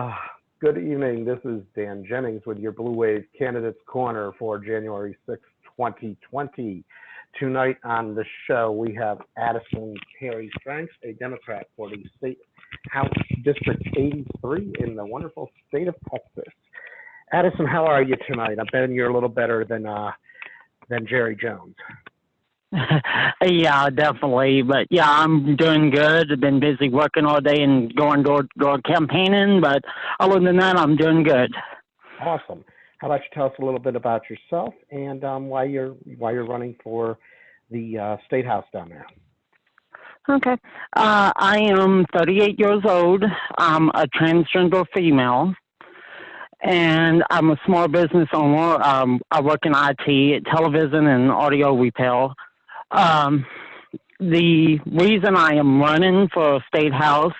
Uh, Good evening. This is Dan Jennings with your Blue Wave Candidates Corner for January 6th, 2020. Tonight on the show, we have Addison Harry Franks, a Democrat for the State House District 83 in the wonderful state of Texas. Addison, how are you tonight? I bet you're a little better than Jerry Jones. Yeah, definitely. But yeah, I'm doing good. I've been busy working all day and going door campaigning. But other than that, I'm doing good. Awesome. How about you tell us a little bit about yourself and why you're running for the state house down there? Okay. I am 38 years old. I'm a transgender female, and I'm a small business owner. I work in IT, television, and audio repair. The reason I am running for state house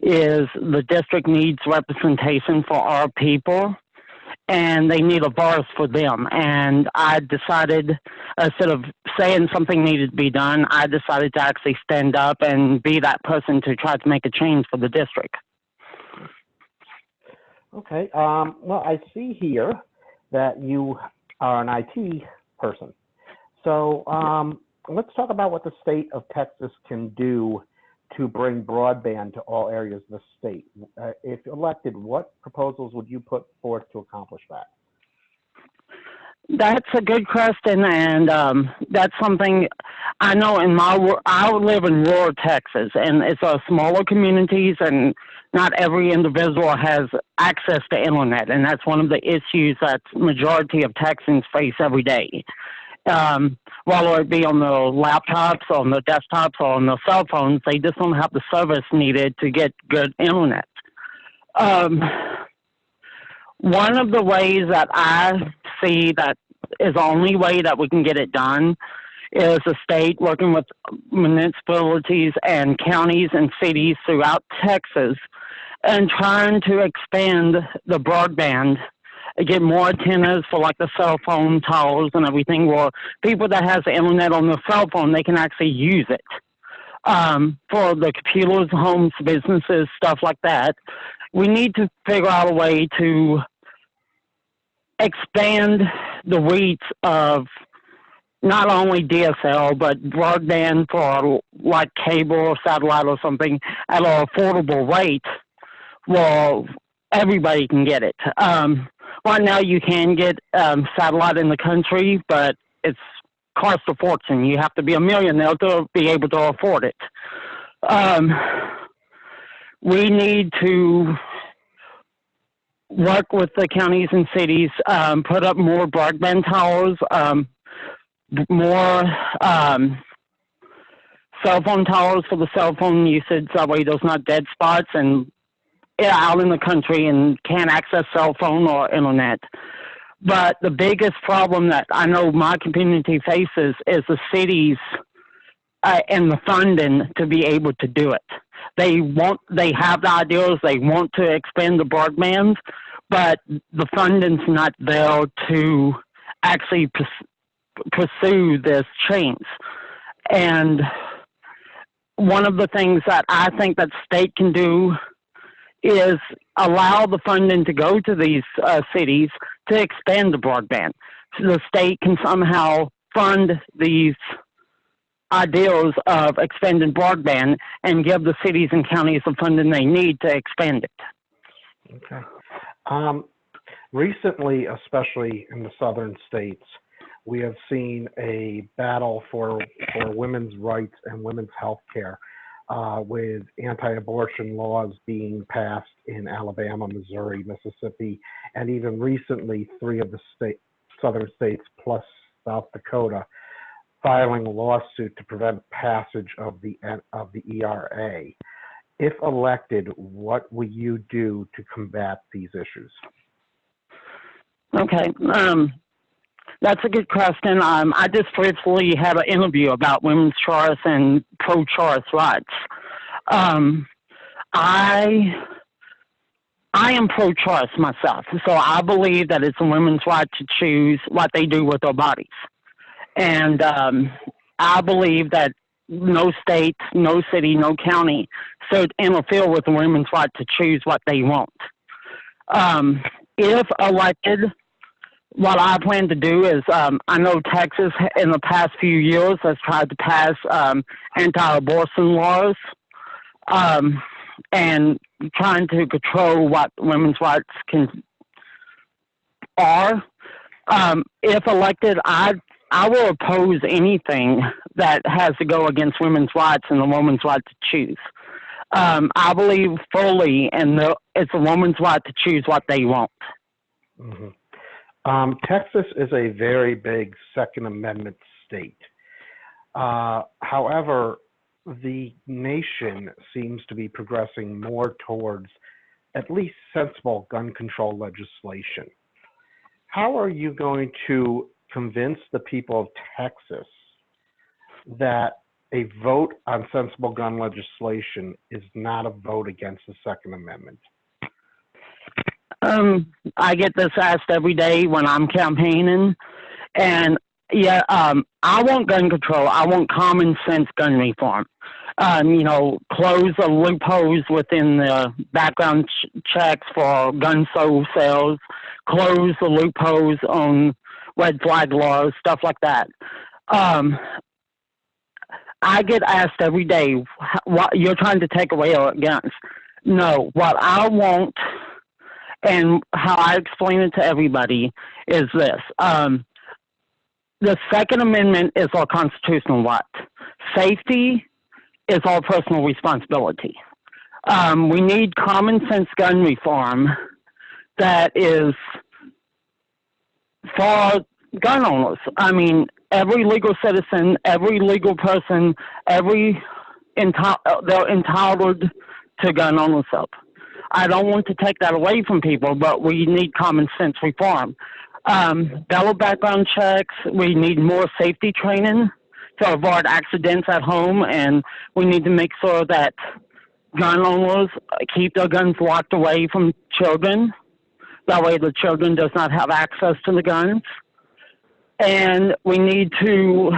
is the district needs representation for our people, and they need a voice for them. And I decided, instead of saying something needed to be done, I decided to actually stand up and be that person to try to make a change for the district. Okay. Well, I see here that you are an IT person. So let's talk about what the state of Texas can do to bring broadband to all areas of the state. If elected, what proposals would you put forth to accomplish that? That's a good question, and that's something I know. I live in rural Texas, and it's a smaller communities, and not every individual has access to internet, and that's one of the issues that majority of Texans face every day. Whether it be on the laptops, on the desktops, or on the cell phones, they just don't have the service needed to get good internet. One of the ways that I see that is the only way that we can get it done is the state working with municipalities and counties and cities throughout Texas and trying to expand the broadband, get more antennas for like the cell phone towers and everything, where people that has the internet on their cell phone, they can actually use it. For the computers, homes, businesses, stuff like that, we need to figure out a way to expand the reach of not only DSL, but broadband for like cable or satellite or something at an affordable rate. Well, everybody can get it. Right now you can get satellite in the country, but it's cost a fortune. You have to be a millionaire to be able to afford it. We need to work with the counties and cities, put up more broadband towers, more cell phone towers for the cell phone usage. That way there's not dead spots and out in the country and can't access cell phone or internet. But the biggest problem that I know my community faces is the cities and the funding to be able to do it. They have the ideas, they want to expand the broadband, but the funding's not there to actually pursue this change. And one of the things that I think that state can do is allow the funding to go to these cities to expand the broadband. So the state can somehow fund these ideas of expanding broadband and give the cities and counties the funding they need to expand it. Okay. Recently, especially in the southern states, we have seen a battle for women's rights and women's health care. With anti-abortion laws being passed in Alabama, Missouri, Mississippi, and even recently 3 of the southern states plus South Dakota filing a lawsuit to prevent passage of the ERA. If elected, what will you do to combat these issues? Okay. That's a good question. I just briefly had an interview about women's choice and pro-choice rights. I am pro-choice myself, so I believe that it's a women's right to choose what they do with their bodies. And I believe that no state, no city, no county should interfere with the women's right to choose what they want. If elected, what I plan to do is, I know Texas in the past few years has tried to pass anti-abortion laws and trying to control what women's rights are. If elected, I will oppose anything that has to go against women's rights and the woman's right to choose. I believe fully it's a woman's right to choose what they want. Mm-hmm. Texas is a very big Second Amendment state. However, the nation seems to be progressing more towards at least sensible gun control legislation. How are you going to convince the people of Texas that a vote on sensible gun legislation is not a vote against the Second Amendment? I get this asked every day when I'm campaigning, and yeah, I want gun control. I want common sense gun reform. Close the loopholes within the background checks for gun sales, close the loopholes on red flag laws, stuff like that. I get asked every day, what you're trying to take away our guns. No, what I want and how I explain it to everybody is this. The Second Amendment is our constitutional right. Safety is our personal responsibility. We need common sense gun reform that is for gun owners. I mean, every legal citizen, every legal person, they're entitled to gun ownership. I don't want to take that away from people, but we need common sense reform. Better background checks. We need more safety training to avoid accidents at home, and we need to make sure that gun owners keep their guns locked away from children. That way the children does not have access to the guns. And we need to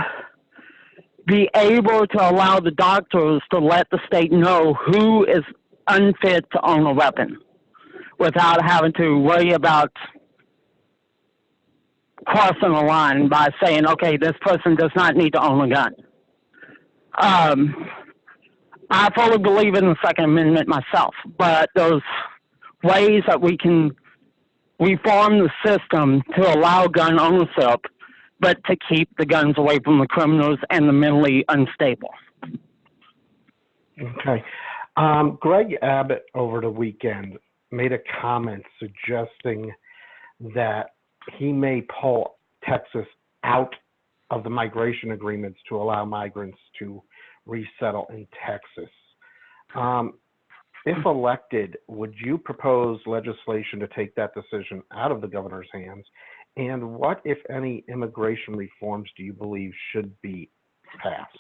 be able to allow the doctors to let the state know who is unfit to own a weapon without having to worry about crossing a line by saying, okay, this person does not need to own a gun. I fully believe in the Second Amendment myself, but there's ways that we can reform the system to allow gun ownership, but to keep the guns away from the criminals and the mentally unstable. Okay. Greg Abbott over the weekend made a comment suggesting that he may pull Texas out of the migration agreements to allow migrants to resettle in Texas. If elected, would you propose legislation to take that decision out of the governor's hands? And what, if any, immigration reforms do you believe should be passed?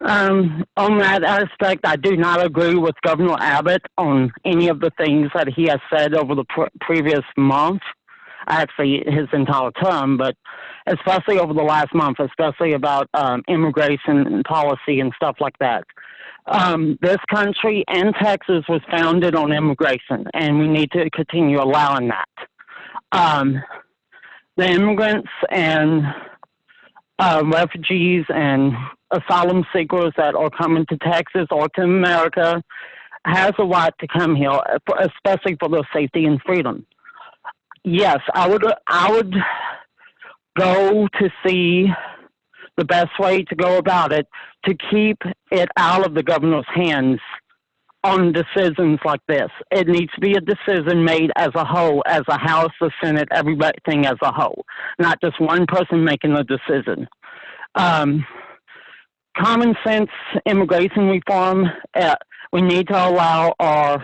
On that aspect, I do not agree with Governor Abbott on any of the things that he has said over the previous month, actually his entire term, but especially over the last month, especially about immigration policy and stuff like that. This country and Texas was founded on immigration, and we need to continue allowing that. The immigrants and refugees and asylum seekers that are coming to Texas or to America has a right to come here, especially for their safety and freedom. Yes, I would go to see the best way to go about it to keep it out of the governor's hands on decisions like this. It needs to be a decision made as a whole, as a House, the Senate, everything as a whole, not just one person making a decision. Common sense immigration reform, we need to allow our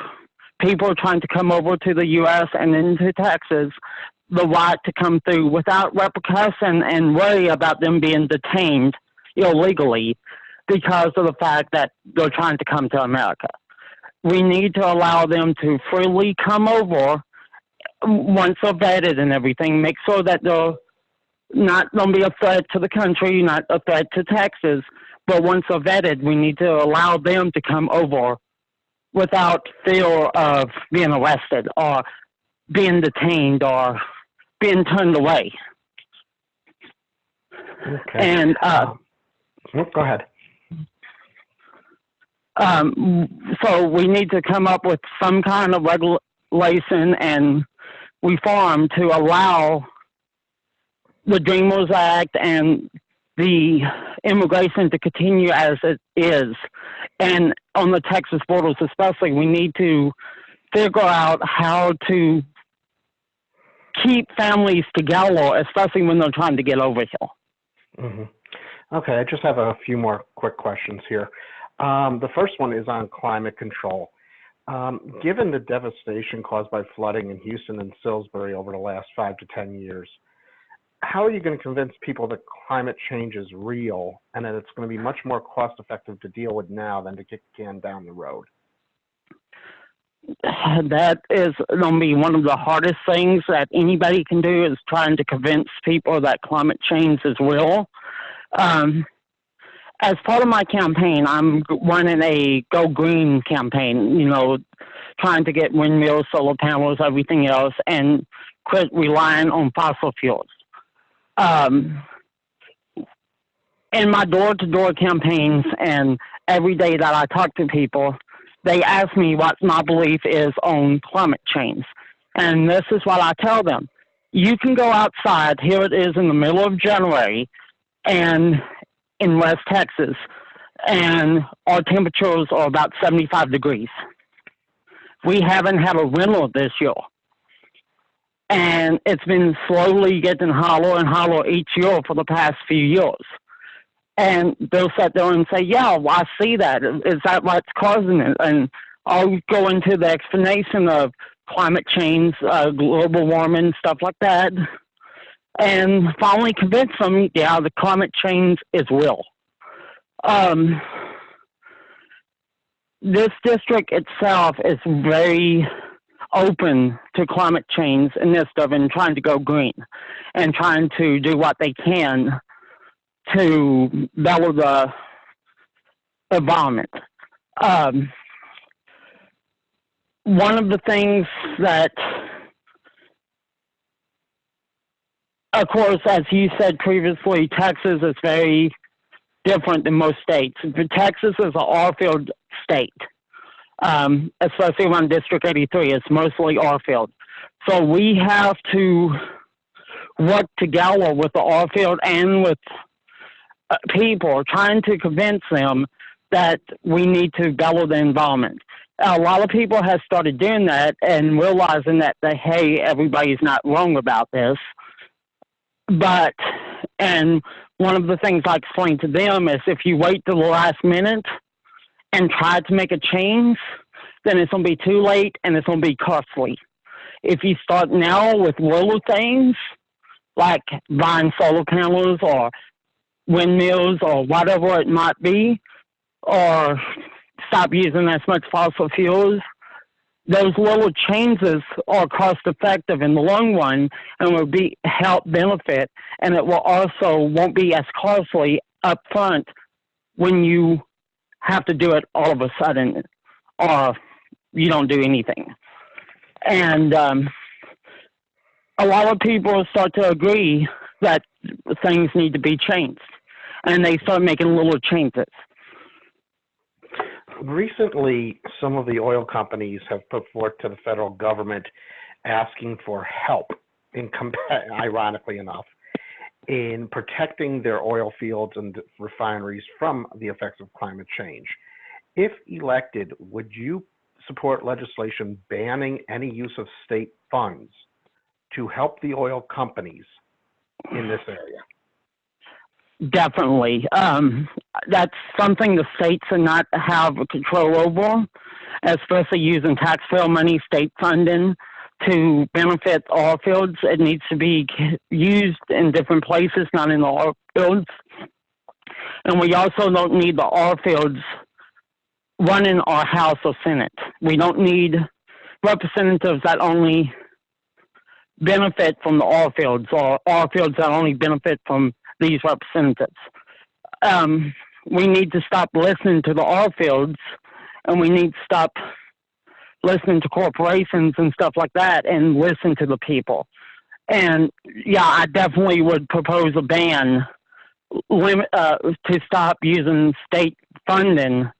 people trying to come over to the U.S. and into Texas the right to come through without repercussion and worry about them being detained illegally because of the fact that they're trying to come to America. We need to allow them to freely come over once they're vetted and everything, make sure that they're not going to be a threat to the country, not a threat to Texas, but once they're vetted, we need to allow them to come over without fear of being arrested or being detained or being turned away. Okay. And go ahead. So we need to come up with some kind of regulation and reform to allow the Dreamers Act and the immigration to continue as it is. And on the Texas borders especially, we need to figure out how to keep families together, especially when they're trying to get over here. Mm-hmm. Okay, I just have a few more quick questions here. The first one is on climate control. Given the devastation caused by flooding in Houston and Salisbury over the last 5 to 10 years, how are you going to convince people that climate change is real and that it's going to be much more cost effective to deal with now than to kick the can down the road? That is going to be one of the hardest things that anybody can do, is trying to convince people that climate change is real. As part of my campaign, I'm running a Go Green campaign, trying to get windmills, solar panels, everything else, and quit relying on fossil fuels. In my door-to-door campaigns and every day that I talk to people, they ask me what my belief is on climate change. And this is what I tell them. You can go outside, here it is in the middle of January, and in West Texas, and our temperatures are about 75 degrees. We haven't had a winter this year. And it's been slowly getting hotter and hotter each year for the past few years. And they'll sit there and say, yeah, well, I see that. Is that what's causing it? And I'll go into the explanation of climate change, global warming, stuff like that, and finally convince them, yeah, the climate change is real. This district itself is very open to climate change and this stuff, and trying to go green and trying to do what they can to better the environment. One of the things that, of course, as you said previously, Texas is very different than most states. Texas is an oil-field state, especially around District 83. It's mostly oil-field. So we have to work together with the oil-field and with people, trying to convince them that we need to better the environment. A lot of people have started doing that and realizing that, hey, everybody's not wrong about this. But, and one of the things I explain to them is, if you wait till the last minute and try to make a change, then it's going to be too late and it's going to be costly. If you start now with little things like buying solar panels or windmills or whatever it might be, or stop using as much fossil fuels, those little changes are cost effective in the long run and will be help benefit, and it will also won't be as costly up front when you have to do it all of a sudden or you don't do anything. And a lot of people start to agree that things need to be changed, and they start making little changes. Recently, some of the oil companies have put forth to the federal government asking for help, ironically enough, in protecting their oil fields and refineries from the effects of climate change. If elected, would you support legislation banning any use of state funds to help the oil companies in this area? Definitely. That's something the states do not have control over, especially using taxpayer money, state funding to benefit oil fields. It needs to be used in different places, not in the oil fields. And we also don't need the oil fields running our House or Senate. We don't need representatives that only benefit from the oil fields, or oil fields that only benefit from these representatives. We need to stop listening to the oil fields, and we need to stop listening to corporations and stuff like that and listen to the people. And yeah, I definitely would propose a ban to stop using state funding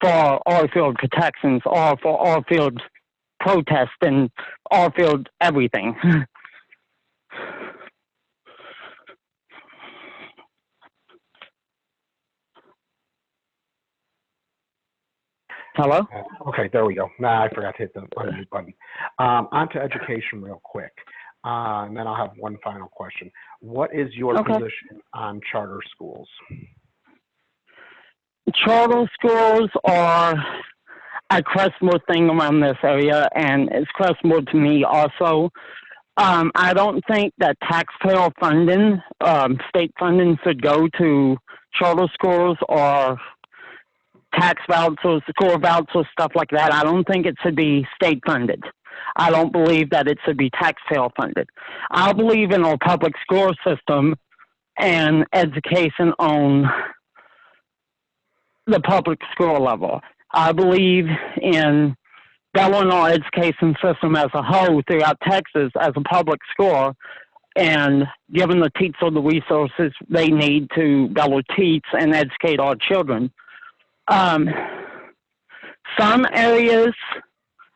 for oil field protections or for oil field protest and oil field everything. Hello? Okay, there we go. Nah, I forgot to hit the unmute button. On to education real quick, and then I'll have one final question. What is your position on charter schools? Charter schools are a Crestwood thing around this area, and it's Crestwood to me also. I don't think that taxpayer funding, state funding, should go to charter schools or tax vouchers, school vouchers, stuff like that. I don't think it should be state funded. I don't believe that it should be taxpayer funded. I believe in a public school system and education on the public school level. I believe in the Illinois education system as a whole throughout Texas as a public school and giving the teachers the resources they need to be able to teach and educate our children. Some areas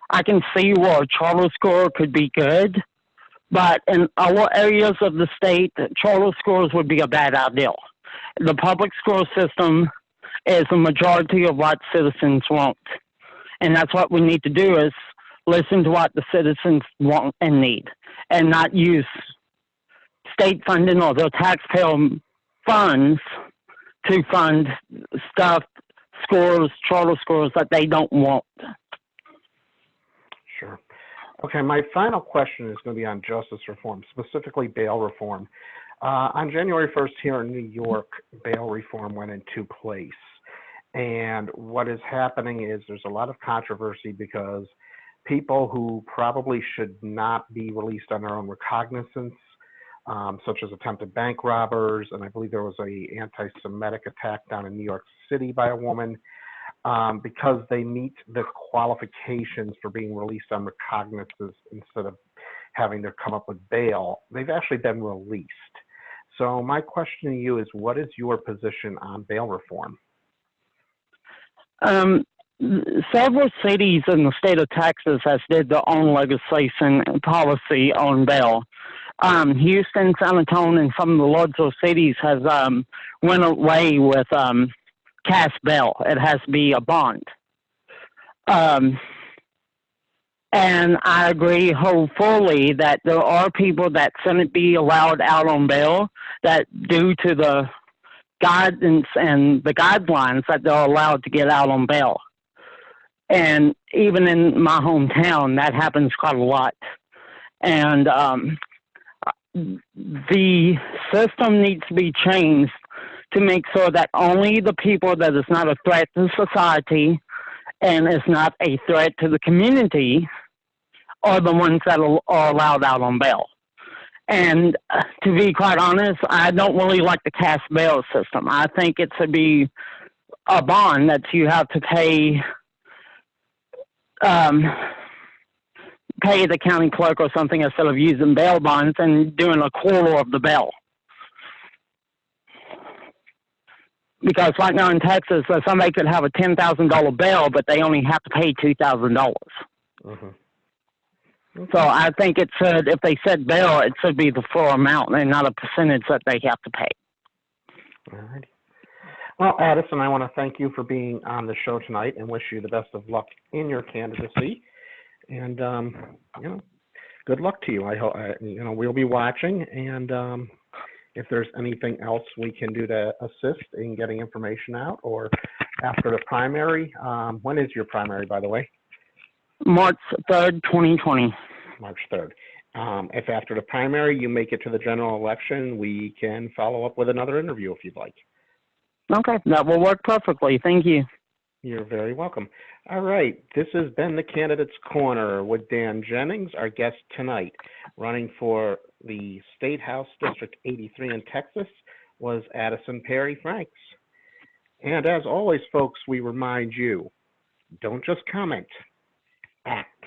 I can see where a charter school could be good, but in other areas of the state, charter schools would be a bad idea. The public school system is a majority of what citizens want, and that's what we need to do is listen to what the citizens want and need, and not use state funding or their taxpayer funds to fund stuff, schools, charter schools that they don't want. Sure. Okay, my final question is going to be on justice reform, specifically bail reform. On January 1st here in New York, bail reform went into place. And what is happening is there's a lot of controversy because people who probably should not be released on their own recognizance, such as attempted bank robbers, and I believe there was a anti-Semitic attack down in New York City by a woman, because they meet the qualifications for being released on recognizance instead of having to come up with bail, they've actually been released. So my question to you is, what is your position on bail reform? Several cities in the state of Texas has did their own legislation and policy on bail. Houston, San Antonio, and some of the larger cities has went away with cash bail. It has to be a bond. And I agree wholly that there are people that shouldn't be allowed out on bail that due to the guidance and the guidelines that they're allowed to get out on bail. And even in my hometown, that happens quite a lot. And the system needs to be changed to make sure that only the people that is not a threat to society and is not a threat to the community are the ones that are allowed out on bail. And to be quite honest, I don't really like the cash bail system. I think it should be a bond that you have to pay the county clerk or something instead of using bail bonds and doing a quarter of the bail. Because right now in Texas, somebody could have a $10,000 bail, but they only have to pay $2,000. Mm-hmm. Okay. So I think it should, if they set bail, it should be the full amount and not a percentage that they have to pay. All right. Well, Addison, I want to thank you for being on the show tonight and wish you the best of luck in your candidacy. And, good luck to you. I hope, we'll be watching. And if there's anything else we can do to assist in getting information out or after the primary, when is your primary, by the way? March 3rd, 2020. March 3rd. If after the primary you make it to the general election, we can follow up with another interview if you'd like. Okay, that will work perfectly. Thank you. You're very welcome. All right, this has been the Candidates Corner with Dan Jennings, our guest tonight. Running for the State House District 83 in Texas was Addison Perry Franks. And as always, folks, we remind you, don't just comment, act